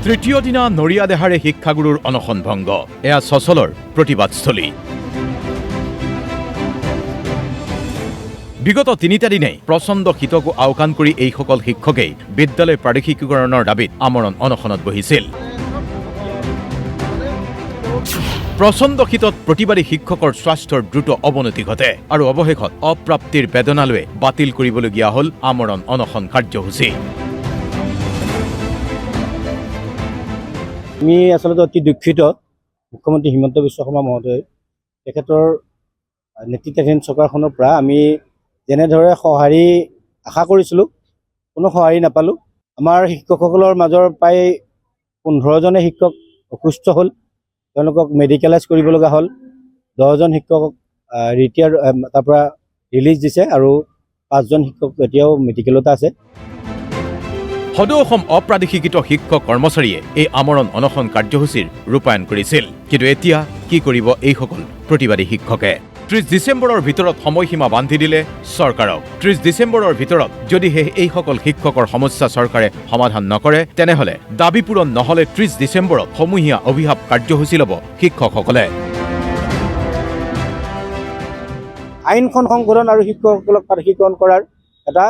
তৃতীয় দিনা নৰিয়া দেহাৰে শিক্ষাগুৰুৰ অনশন ভংগ এয়া সচলৰ প্ৰতিবাদস্থলী বিগত তিনিটা দিনেই প্ৰচণ্ড শীতকো আওকাণ কৰি এইসকল শিক্ষকেই বিদ্যালয় প্ৰাদেশিকীকৰণৰ দাবীত আমৰণ অনশনত বহিছিল প্ৰচণ্ড শীতত প্ৰতিবাদী শিক্ষকৰ স্বাস্থ্যৰ দ্ৰুত অৱনতি ঘটে আৰু অৱশেষত অপ্ৰাপ্তিৰ বেদনালৈ বাতিল কৰিবলগীয়া হ'ল আমৰণ অনশন কাৰ্যসূচী আমি আসলে অতি দুঃখিত মুখ্যমন্ত্ৰী হিমন্ত বিশ্ব শৰ্মা মহোদয় তেখেতৰ নেতৃত্বাধীন চৰকাৰখনৰ পৰা আমি যেনেদৰে সঁহাৰি আশা কৰিছিলোঁ কোনো সঁহাৰি নাপালোঁ আমাৰ শিক্ষকসকলৰ মাজৰ প্ৰায় 15জনে শিক্ষক অসুস্থ হ'ল তেওঁলোকক মেডিকেলাইজ কৰিব লগা হ'ল 10জন শিক্ষকক ৰিটায়াৰ তাৰ পৰা ৰিলিজ দিছে আৰু 5জন শিক্ষক এতিয়াও মেডিকেলতে আছে সদৌ অসম অপ্ৰাদেশিকৃত শিক্ষক কৰ্মচাৰীয়ে এই আমৰণ অনশন কাৰ্যসূচীৰ ৰূপায়ণ কৰিছিল কিন্তু এতিয়া কি কৰিব এইসকল প্ৰতিবাদী শিক্ষকে 30 ডিচেম্বৰৰ ভিতৰত সময়সীমা বান্ধি দিলে চৰকাৰক 30 ডিচেম্বৰৰ ভিতৰত যদিহে এইসকল শিক্ষকৰ সমস্যা চৰকাৰে সমাধান নকৰে তেনেহলে দাবী পূৰণ নহলে 30 ডিচেম্বৰত সমূহীয়া অভিশাপ কাৰ্যসূচী ল'ব শিক্ষকসকলে আইনখন সংশোধন আৰু শিক্ষকসকলক প্ৰাদেশিকৰণ কৰাৰ এটা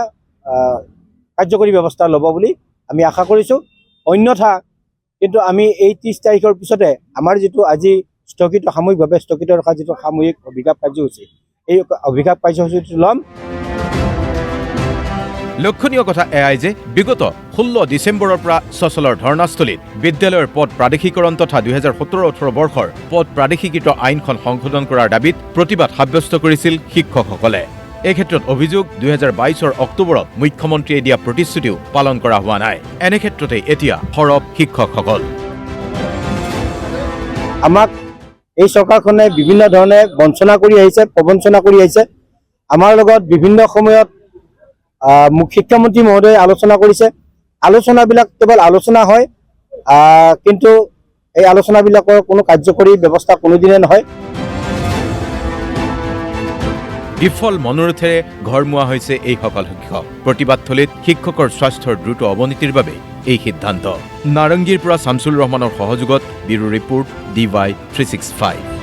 কাৰ্যকৰী ব্যৱস্থা ল'ব বুলি আমি আশা কৰিছোঁ অন্যথা কিন্তু আমি এই 30 তাৰিখৰ পিছতে আমাৰ যিটো আজি স্থগিত সাময়িকভাৱে স্থগিত ৰখা যিটো সাময়িক অভিশাপ কাৰ্যসূচী এই অভিশাপ কাৰ্যসূচীটো ল'ম লক্ষণীয় কথা এয়াই যে বিগত 16 ডিচেম্বৰৰ পৰা সচলৰ ধৰ্ণাস্থলীত বিদ্যালয়ৰ পদ প্ৰাদেশিকৰণ তথা 2017-18 বৰ্ষৰ পদ প্ৰাদেশিকৃত আইনখন সংশোধন কৰাৰ দাবীত প্ৰতিবাদ সাব্যস্ত কৰিছিল শিক্ষকসকলে এই ক্ষেত্ৰত অভিযোগ 2022ৰ অক্টোবৰত মুখ্যমন্ত্ৰীয়ে দিয়া প্ৰতিশ্ৰুতিও পালন কৰা হোৱা নাই এনে ক্ষেত্ৰতে এতিয়া সৰব শিক্ষকসকল আমাক এই চৰকাৰখনে বিভিন্ন ধৰণে বঞ্চনা কৰি আহিছে প্ৰবঞ্চনা কৰি আহিছে আমাৰ লগত বিভিন্ন সময়ত শিক্ষামন্ত্ৰী মহোদয়ে আলোচনা কৰিছে আলোচনাবিলাক কেৱল আলোচনা হয় কিন্তু এই আলোচনাবিলাকৰ কোনো কাৰ্যকৰী ব্যৱস্থা কোনোদিনে নহয় বিফল মনোৰথেৰে ঘৰমুৱা হৈছে এইসকল শিক্ষক প্ৰতিবাদথলীত শিক্ষকৰ স্বাস্থ্যৰ দ্ৰুত অৱনতিৰ বাবে এই সিদ্ধান্ত নাৰংগীৰ পৰা শামছুল ৰহমানৰ সহযোগত ব্যুৰো ৰিপৰ্ট DY 365